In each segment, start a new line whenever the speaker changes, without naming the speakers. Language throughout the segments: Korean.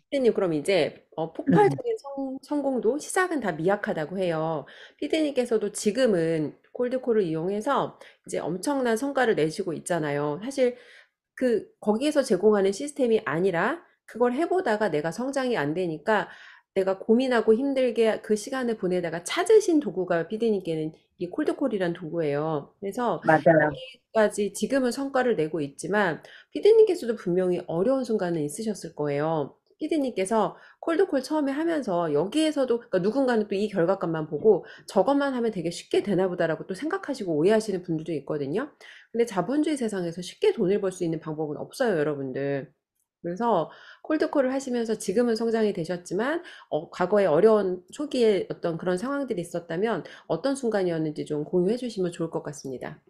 피디님, 그럼 이제
음,
폭발적인 성공도 시작은 다 미약하다고 해요. 피디님께서도 지금은 콜드콜을 이용해서 이제 엄청난 성과를 내시고 있잖아요. 사실 거기에서 제공하는 시스템이 아니라 그걸 해보다가 내가 성장이 안 되니까 내가 고민하고 힘들게 그 시간을 보내다가 찾으신 도구가 피디님께는 이 콜드콜이란 도구예요. 그래서
맞아요.
여기까지 지금은 성과를 내고 있지만 피디님께서도 분명히 어려운 순간은 있으셨을 거예요. 피디님께서 콜드콜 처음에 하면서 여기에서도 그러니까 누군가는 또 이 결과값만 보고 저것만 하면 되게 쉽게 되나 보다라고 또 생각하시고 오해하시는 분들도 있거든요. 근데 자본주의 세상에서 쉽게 돈을 벌 수 있는 방법은 없어요, 여러분들. 그래서 콜드콜을 하시면서 지금은 성장이 되셨지만 과거에 어려운 초기에 어떤 그런 상황들이 있었다면 어떤 순간이었는지 좀 공유해 주시면 좋을 것 같습니다.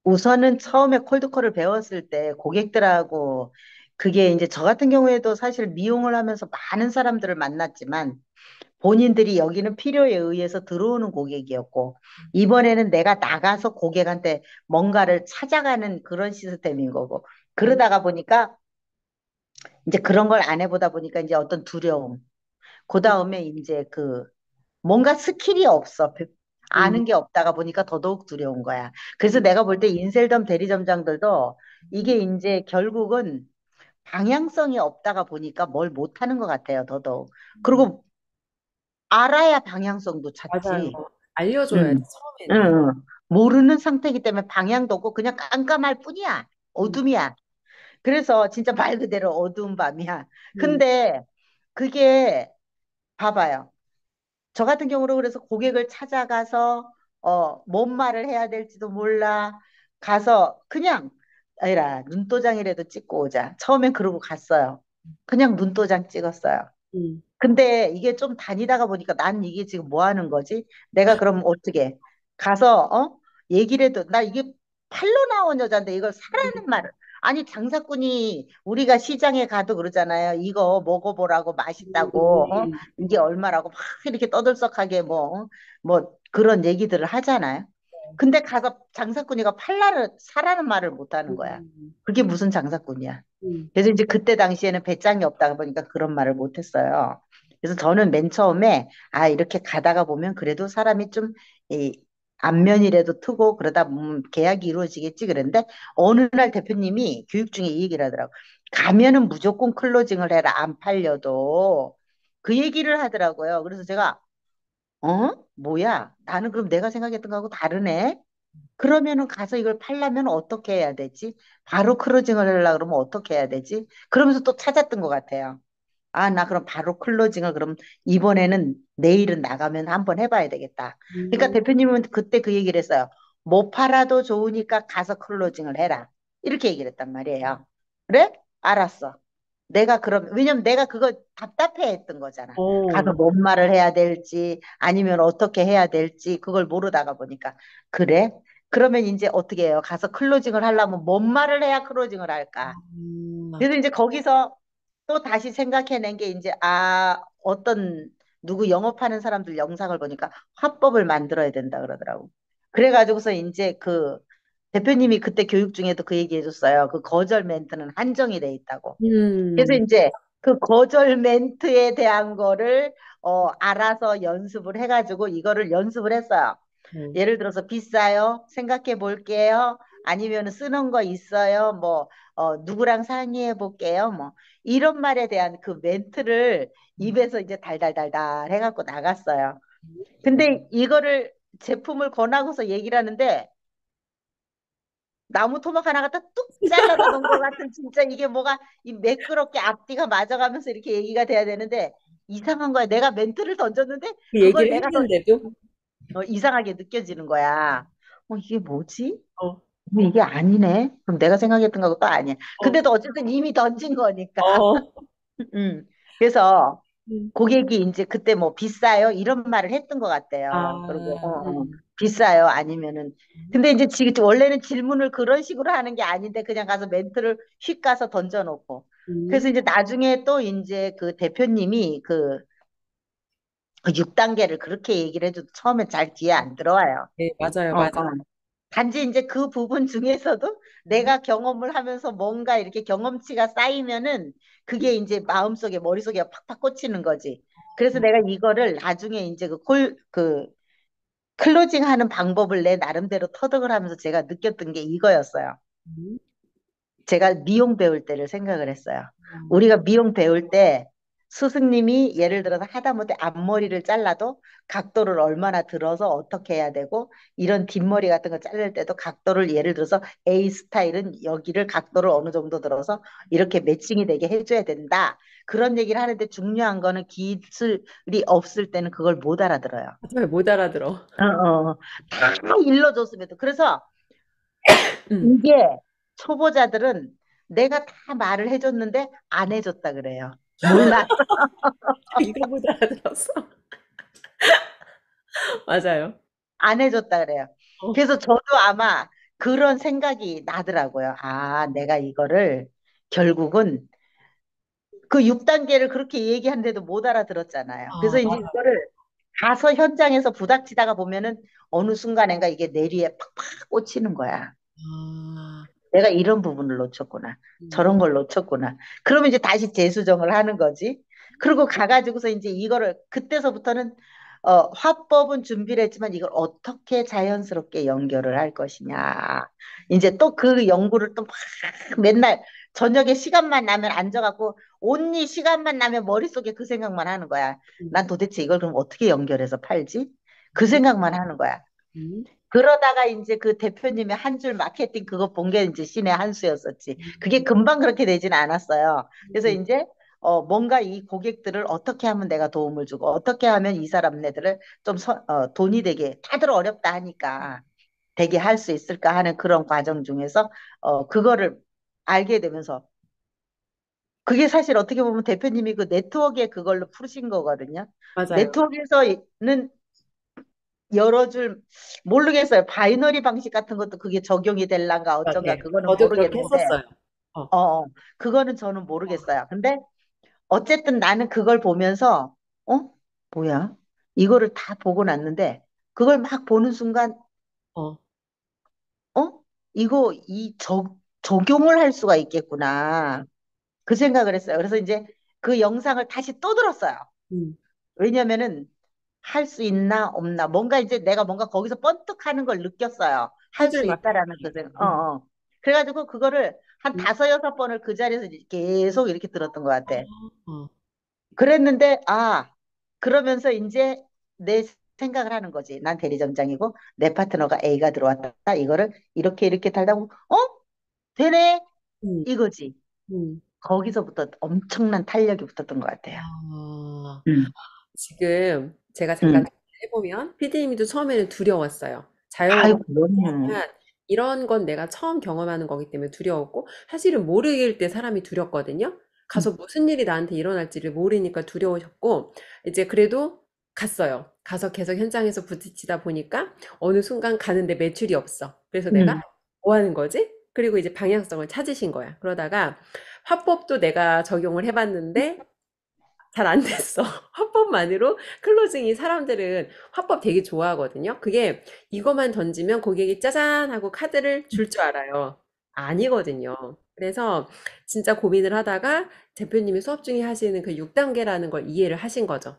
우선은 처음에 콜드콜을 배웠을 때 고객들하고 그게 이제 저 같은 경우에도 사실 미용을 하면서 많은 사람들을 만났지만 본인들이 여기는 필요에 의해서 들어오는 고객이었고 이번에는 내가 나가서 고객한테 뭔가를 찾아가는 그런 시스템인 거고
음,
그러다가 보니까 이제 그런 걸 안 해보다 보니까 이제 어떤 두려움 그
음,
다음에 이제 뭔가 스킬이 없어.
음,
아는 게 없다가 보니까 더더욱 두려운 거야. 그래서
음,
내가 볼 때 인셀덤 대리점장들도 이게
음.
이제 결국은 방향성이 없다가 보니까 뭘 못하는 것 같아요, 더더욱. 그리고 알아야 방향성도
맞아요.
찾지.
알려줘야지,
응, 응,
처음에는.
응. 모르는 상태이기 때문에 방향도 없고 그냥 깜깜할 뿐이야.
음,
어둠이야. 그래서 진짜 말 그대로 어두운 밤이야.
음,
근데 그게 봐봐요. 저 같은 경우로 그래서 고객을 찾아가서 뭔 말을 해야 될지도 몰라. 가서 그냥 아니라 눈도장이라도 찍고 오자. 처음엔 그러고 갔어요. 그냥 눈도장 찍었어요.
음,
근데 이게 좀 다니다가 보니까 난 이게 지금 뭐 하는 거지? 내가 그럼 어떻게 가서 얘기를 해도 나 이게 팔로 나온 여자인데 이걸 사라는 말을 아니 장사꾼이 우리가 시장에 가도 그러잖아요. 이거 먹어보라고 맛있다고
음,
이게 얼마라고 막 이렇게 떠들썩하게 뭐 그런 얘기들을 하잖아요. 근데 가서 장사꾼이가 팔라를 사라는 말을 못 하는 거야.
음,
그게 무슨 장사꾼이야?
음,
그래서 이제 그때 당시에는 배짱이 없다 보니까 그런 말을 못 했어요. 그래서 저는 맨 처음에 이렇게 가다가 보면 그래도 사람이 좀 이 안면이라도 트고 그러다 보면 계약이 이루어지겠지 그랬는데 어느 날 대표님이 교육 중에 이 얘기를 하더라고. 가면은 무조건 클로징을 해라 안 팔려도 그 얘기를 하더라고요. 그래서 제가 뭐야? 나는 그럼 내가 생각했던 거하고 다르네. 그러면은 가서 이걸 팔려면 어떻게 해야 되지? 바로 클로징을 하려고 그러면 어떻게 해야 되지? 그러면서 또 찾았던 것 같아요. 나 그럼 바로 클로징을 그럼 이번에는 내일은 나가면 한번 해봐야 되겠다. 그러니까
음,
대표님은 그때 그 얘기를 했어요. 못 팔아도 좋으니까 가서 클로징을 해라. 이렇게 얘기를 했단 말이에요. 그래? 알았어. 내가 그럼 왜냐면 내가 그거 답답해 했던 거잖아. 가서
어,
뭔 말을 해야 될지 아니면 어떻게 해야 될지 그걸 모르다가 보니까 그래? 그러면 이제 어떻게 해요? 가서 클로징을 하려면 뭔 말을 해야 클로징을 할까?
아,
그래서 이제 거기서 또 다시 생각해낸 게 이제 어떤 누구 영업하는 사람들 영상을 보니까 화법을 만들어야 된다 그러더라고. 그래가지고서 이제 그 대표님이 그때 교육 중에도 그 얘기 해줬어요. 그 거절 멘트는 한정이 돼 있다고. 그래서
음,
이제 그 거절 멘트에 대한 거를 알아서 연습을 해가지고 이거를 연습을 했어요.
어,
예를 들어서 비싸요? 생각해 볼게요. 아니면 쓰는 거 있어요? 뭐 누구랑 상의해 볼게요. 뭐 이런 말에 대한 그 멘트를 입에서 이제 달달달달 해갖고 나갔어요. 근데 이거를 제품을 권하고서 얘기를 하는데 나무 토막 하나 갖다 뚝 잘라서 놓은 것 같은 진짜 이게 뭐가 이 매끄럽게 앞뒤가 맞아가면서 이렇게 얘기가 돼야 되는데 이상한 거야. 내가 멘트를 던졌는데
그
그걸
얘기를
내가 더
했는데도,
이상하게 느껴지는 거야. 이게 뭐지?
어,
이게 아니네. 그럼 내가 생각했던 거하고 또 아니야.
어,
근데도 어쨌든 이미 던진 거니까.
어,
그래서
음,
고객이 이제 그때 뭐 비싸요? 이런 말을 했던 것 같대요. 그리고
아,
비싸요? 아니면은 근데 이제 지금 원래는 질문을 그런 식으로 하는 게 아닌데 그냥 가서 멘트를 휙 가서 던져놓고. 그래서
음,
이제 나중에 또 이제 그 대표님이 그 6단계를 그렇게 얘기를 해도 처음에 잘 뒤에 안 들어와요.
네, 맞아요,
어, 어.
맞아요.
단지 이제 그 부분 중에서도 내가 경험을 하면서 뭔가 이렇게 경험치가 쌓이면은 그게 이제 마음속에 머릿속에 팍팍 꽂히는 거지. 그래서 내가 이거를 나중에 이제 그 클로징 하는 방법을 내 나름대로 터득을 하면서 제가 느꼈던 게 이거였어요.
음.
제가 미용 배울 때를 생각을 했어요.
어.
우리가 미용 배울 때 스승님이 예를 들어서 하다못해 앞머리를 잘라도 각도를 얼마나 들어서 어떻게 해야 되고 이런 뒷머리 같은 거 자를 때도 각도를 예를 들어서 A 스타일은 여기를 각도를 어느 정도 들어서 이렇게 매칭이 되게 해줘야 된다. 그런 얘기를 하는데 중요한 거는 기술이 없을 때는 그걸 못 알아들어요.
정말 못 알아들어.
다 일러줬음에도. 그래서
음.
이게 초보자들은 내가 다 말을 해줬는데 안 해줬다 그래요. 몰라.
이거 못 알아들었어. 맞아요.
안 해줬다 그래요.
어.
그래서 저도 아마 그런 생각이 나더라고요. 아, 내가 이거를 결국은 그 6단계를 그렇게 얘기하는데도 못 알아들었잖아요. 그래서
아,
이제 이거를 가서 현장에서 부닥치다가 보면은 어느 순간인가 이게 내리에 팍팍 꽂히는 거야.
아.
내가 이런 부분을 놓쳤구나.
음.
저런 걸 놓쳤구나. 그러면 이제 다시 재수정을 하는 거지. 그리고 가가지고서 이제 이거를 그때서부터는 화법은 준비를 했지만 이걸 어떻게 자연스럽게 연결을 할 것이냐. 이제 또 그 연구를 또 막 맨날 저녁에 시간만 나면 앉아갖고 온니 시간만 나면 머릿속에 그 생각만 하는 거야.
음.
난 도대체 이걸 그럼 어떻게 연결해서 팔지? 그
음.
생각만 하는 거야.
음.
그러다가 이제 그 대표님의 한 줄 마케팅 그거 본 게 이제 신의 한 수였었지. 그게 금방 그렇게 되진 않았어요. 그래서
음.
이제 뭔가 이 고객들을 어떻게 하면 내가 도움을 주고 어떻게 하면 이 사람네들을 좀 돈이 되게 다들 어렵다 하니까 되게 할 수 있을까 하는 그런 과정 중에서 그거를 알게 되면서 그게 사실 어떻게 보면 대표님이 그 네트워크에 그걸로 푸신 거거든요.
맞아요.
네트워크에서는 여러 줄 모르겠어요. 바이너리 방식 같은 것도 그게 적용이 될란가 어쩐가
네.
그거는
저도 그렇게
모르겠는데
했었어요. 어.
그거는 저는 모르겠어요. 근데 어쨌든 나는 그걸 보면서 어? 뭐야? 이거를 다 보고 났는데 그걸 막 보는 순간
어.
어? 이거 적용을 할 수가 있겠구나. 그 생각을 했어요. 그래서 이제 그 영상을 다시 또 들었어요.
음.
왜냐면은 할 수 있나 없나 뭔가 이제 내가 뭔가 거기서 번뜩하는 걸 느꼈어요.
한
할
줄
수 있다라는 그
마케팅.
생각.
음.
그래가지고 그거를 한
음.
다섯 여섯 번을 그 자리에서 계속 이렇게 들었던 것 같아.
어.
그랬는데 그러면서 이제 내 생각을 하는 거지. 난 대리점장이고 내 파트너가 A가 들어왔다. 이거를 이렇게 이렇게 달다 보면 되네
음.
이거지.
음.
거기서부터 엄청난 탄력이 붙었던 것 같아요.
아.
음,
지금 제가 잠깐
음.
해보면 PD님도 처음에는 두려웠어요. 자영업을
아이고, 그럼요.
하지만 이런 건 내가 처음 경험하는 거기 때문에 두려웠고 사실은 모르길 때 사람이 두렵거든요.
음,
가서 무슨 일이 나한테 일어날지를 모르니까 두려우셨고 이제 그래도 갔어요. 가서 계속 현장에서 부딪히다 보니까 어느 순간 가는데 매출이 없어. 그래서 내가
음.
뭐 하는 거지? 그리고 이제 방향성을 찾으신 거야. 그러다가 화법도 내가 적용을 해봤는데 잘 안 됐어. 화법만으로 클로징이 사람들은 화법 되게 좋아하거든요. 그게 이것만 던지면 고객이 짜잔 하고 카드를 줄 줄 알아요. 아니거든요. 그래서 진짜 고민을 하다가 대표님이 수업 중에 하시는 그 6단계라는 걸 이해를 하신 거죠.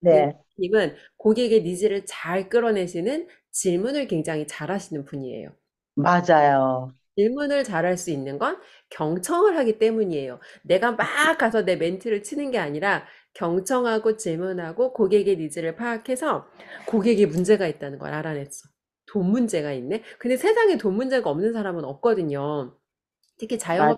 네,
대표님은 고객의 니즈를 잘 끌어내시는 질문을 굉장히 잘 하시는 분이에요.
맞아요.
질문을 잘할 수 있는 건 경청을 하기 때문이에요. 내가 막 가서 내 멘트를 치는 게 아니라 경청하고 질문하고 고객의 니즈를 파악해서 고객이 문제가 있다는 걸 알아냈어. 돈 문제가 있네? 근데 세상에 돈 문제가 없는 사람은 없거든요. 특히
맞아요.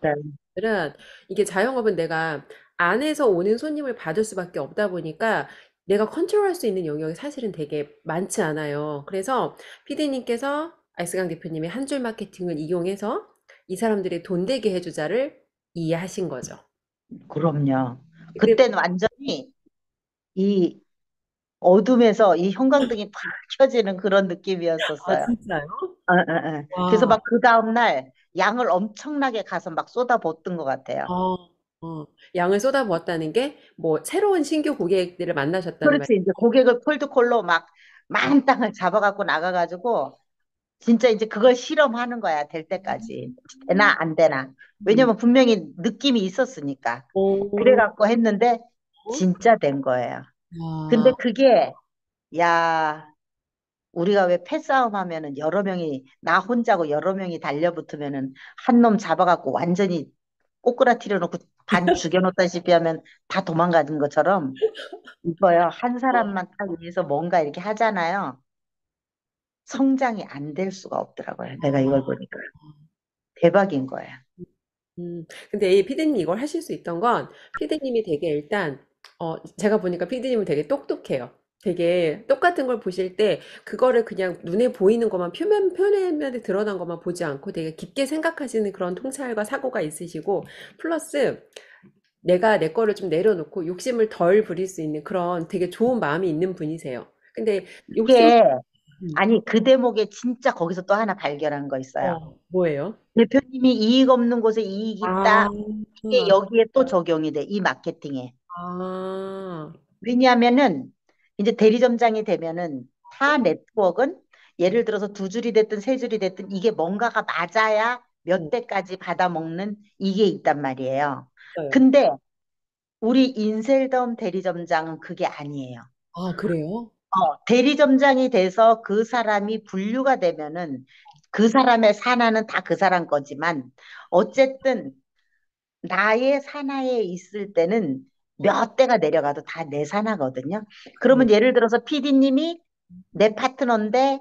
자영업들은 이게 자영업은 내가 안에서 오는 손님을 받을 수밖에 없다 보니까 내가 컨트롤할 수 있는 영역이 사실은 되게 많지 않아요. 그래서 피디님께서 아이스강 대표님의 한 줄 마케팅을 이용해서 이 사람들의 돈 되게 해주자를 이해하신 거죠.
그럼요.
그때
그때는 완전히 이 어둠에서 이 형광등이 팍 켜지는 그런
아
느낌이었었어요.
진짜요?
그래서
와,
막 그 다음날 양을 엄청나게 가서 막 쏟아붓던 것 같아요.
어, 양을 쏟아부었다는 게 뭐 새로운 신규 고객들을 만나셨다는 말.
그렇지. 이제 고객을 콜드콜로 막 만 땅을 잡아갖고 나가가지고 진짜 이제 그걸 실험하는 거야, 될 때까지. 되나, 안 되나.
음.
왜냐면 분명히 느낌이 있었으니까.
오.
그래갖고 했는데, 진짜 된 거예요. 근데
아.
그게, 야, 우리가 왜 패싸움 하면은 여러 명이, 나 혼자고 여러 명이 달려붙으면은 한 놈 잡아갖고 완전히 꼬꾸라뜨려 놓고 반 죽여놓다시피 하면 다 도망가는 것처럼 이거요. 한 사람만 딱 위해서 뭔가 이렇게 하잖아요. 성장이 안 될 수가 없더라고요. 내가 이걸 보니까. 대박인 거예요.
근데 이 피디님 이걸 하실 수 있던 건 피디님이 되게 일단 제가 보니까 피디님은 되게 똑똑해요. 되게 똑같은 걸 보실 때 그거를 그냥 눈에 보이는 것만 표면에 드러난 것만 보지 않고 되게 깊게 생각하시는 그런 통찰과 사고가 있으시고 플러스 내가 내 거를 좀 내려놓고 욕심을 덜 부릴 수 있는 그런 되게 좋은 마음이 있는 분이세요. 근데 욕심
이게,
음,
아니, 그 대목에 진짜 거기서 또 하나 발견한 거 있어요.
뭐예요?
대표님이 이익 없는 곳에 이익
아,
있다. 이게 여기에 또 적용이 돼. 이 마케팅에.
아,
왜냐하면은 이제 대리점장이 되면은 타 네트워크는 예를 들어서 두 줄이 됐든 세 줄이 됐든 이게 뭔가가 맞아야 몇
음,
대까지 받아먹는 이게 있단 말이에요.
있어요.
근데 우리 인셀덤 대리점장은 그게 아니에요.
아, 그래요?
대리점장이 돼서 그 사람이 분류가 되면은 그 사람의 산하는 다 그 사람 거지만 어쨌든 나의 산하에 있을 때는 몇 대가 내려가도 다 내 산하거든요.
그래요.
그러면 예를 들어서 PD님이 내 파트너인데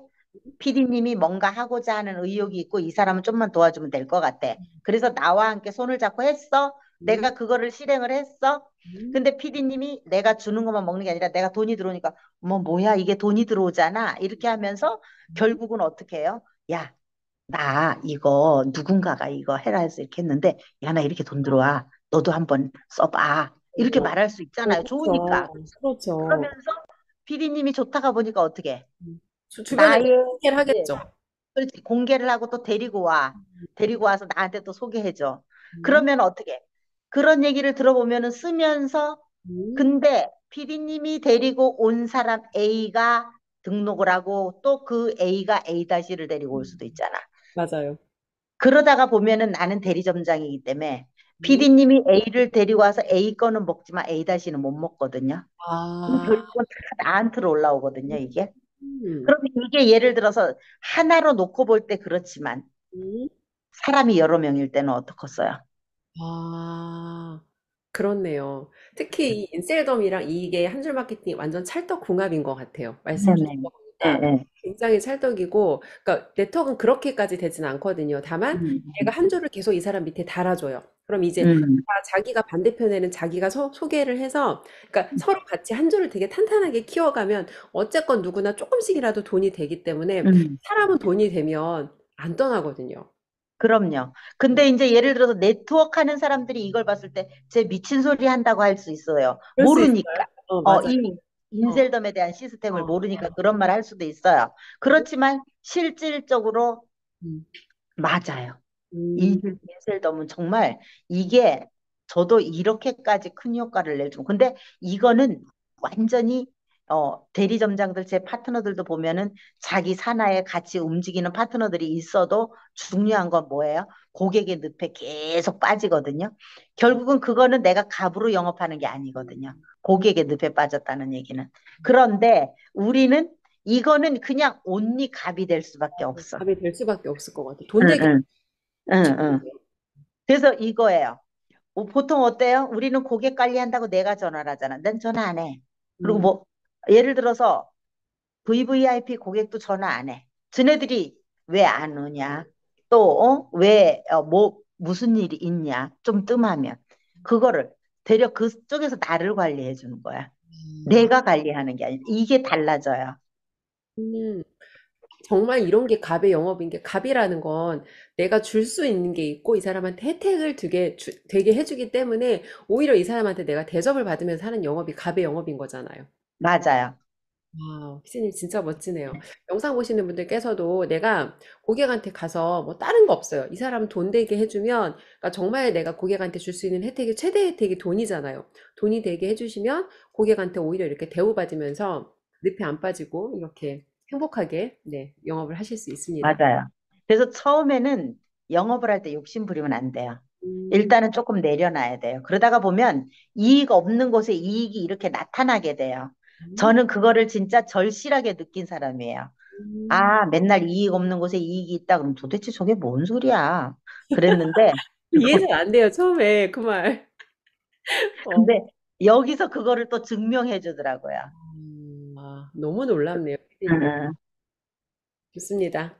PD님이 뭔가 하고자 하는 의욕이 있고 이 사람은 좀만 도와주면 될 것 같아. 그래서 나와 함께 손을 잡고 했어.
음,
내가 그거를 실행을 했어.
음,
근데 PD님이 내가 주는 것만 먹는 게 아니라 내가 돈이 들어오니까 뭐야 이게 돈이 들어오잖아. 이렇게 하면서
음,
결국은 어떻게 해요? 야, 나 이거 누군가가 이거 해라 해서 이렇게 했는데 야, 나 이렇게 돈 들어와. 너도 한번 써봐. 이렇게
어,
말할 수 있잖아요.
그렇죠.
좋으니까.
그렇죠.
그러면서 PD님이 좋다가 보니까 어떻게 해?
주변에
나의
소개를
이제
하겠죠.
그렇지. 공개를 하고 또 데리고 와. 데리고 와서 나한테 또 소개해줘.
음,
그러면 어떻게? 해? 그런 얘기를 들어보면은 쓰면서
음,
근데 PD님이 데리고 온 사람 A가 등록을 하고 또 그 A가 A-를 데리고 올 수도 있잖아.
맞아요.
그러다가 보면은 나는 대리점장이기 때문에
음,
PD님이 A를 데리고 와서 A 거는 먹지만 A-는 못 먹거든요. 그럼
아,
결국은 다 나한테로 올라오거든요, 이게.
음,
그러면 이게 예를 들어서 하나로 놓고 볼 때 그렇지만
음,
사람이 여러 명일 때는 어떻겠어요?
아, 그렇네요. 특히 이 인셀덤이랑 이게 한 줄 마케팅이 완전 찰떡궁합인 것 같아요. 말씀 주신
네네.
거
네,
보니까
네.
굉장히 찰떡이고, 그러니까 네트워크는 그렇게까지 되진 않거든요. 다만
음,
내가 한 줄을 계속 이 사람 밑에 달아줘요. 그럼 이제
음,
자기가 반대편에는 자기가 소개를 해서, 그러니까 서로 같이 한 줄을 되게 탄탄하게 키워가면 어쨌건 누구나 조금씩이라도 돈이 되기 때문에
음.
사람은 돈이 되면 안 떠나거든요.
그럼요. 근데 이제 예를 들어서 네트워크 하는 사람들이 이걸 봤을 때 제 미친 소리 한다고 할 수 있어요.
그럴 수
모르니까.
있어요. 맞아요.
이
어,
인셀덤에 대한 시스템을
어.
모르니까 그런 말 할 수도 있어요. 그렇지만 실질적으로
음,
맞아요.
음,
인셀덤은 정말 이게 저도 이렇게까지 큰 효과를 낼 줄. 근데 이거는 완전히 대리점장들 제 파트너들도 보면은 자기 산하에 같이 움직이는 파트너들이 있어도 중요한 건 뭐예요? 고객의 늪에 계속 빠지거든요. 결국은 그거는 내가 갑으로 영업하는 게 아니거든요. 고객의 늪에 빠졌다는 얘기는. 그런데 우리는 이거는 그냥 온리 갑이 될 수밖에 없어.
답이 될 수밖에 없을 것 같아요. 돈
응,
되게
응, 응, 응.
중요해요.
그래서 이거예요. 보통 어때요? 우리는 고객 관리한다고 내가 전화를 하잖아. 난 전화 안 해. 그리고
음,
뭐, 예를 들어서 VVIP 고객도 전화 안 해. 쟤네들이 왜 안 오냐? 또, 무슨 일이 있냐? 좀 뜸하면. 그거를 대려 그쪽에서 나를 관리해 주는 거야. 내가 관리하는 게 아니라. 이게 달라져요.
음, 정말 이런 게 갑의 영업인 게 갑이라는 건 내가 줄 수 있는 게 있고 이 사람한테 혜택을 되게 해주기 때문에 오히려 이 사람한테 내가 대접을 받으면서 하는 영업이 갑의 영업인 거잖아요.
맞아요.
와, 피디님 진짜 멋지네요. 영상 보시는 분들께서도 내가 고객한테 가서 뭐 다른 거 없어요. 이 사람 돈 되게 해주면, 그러니까 정말 내가 고객한테 줄 수 있는 혜택이 최대 혜택이 돈이잖아요. 돈이 되게 해주시면 고객한테 오히려 이렇게 대우받으면서 늪에 안 빠지고 이렇게 행복하게 네, 영업을 하실 수 있습니다.
맞아요. 그래서 처음에는 영업을 할 때 욕심 부리면 안 돼요.
음,
일단은 조금 내려놔야 돼요. 그러다가 보면 이익 없는 곳에 이익이 이렇게 나타나게 돼요.
음,
저는 그거를 진짜 절실하게 느낀 사람이에요.
음.
아, 맨날 이익 없는 곳에 이익이 있다. 그럼 도대체 저게 뭔 소리야? 그랬는데,
이해가 안 돼요, 처음에 그 말. 어.
근데 여기서 그거를 또 증명해 주더라고요.
너무 놀랍네요, 피디님.
음.
좋습니다.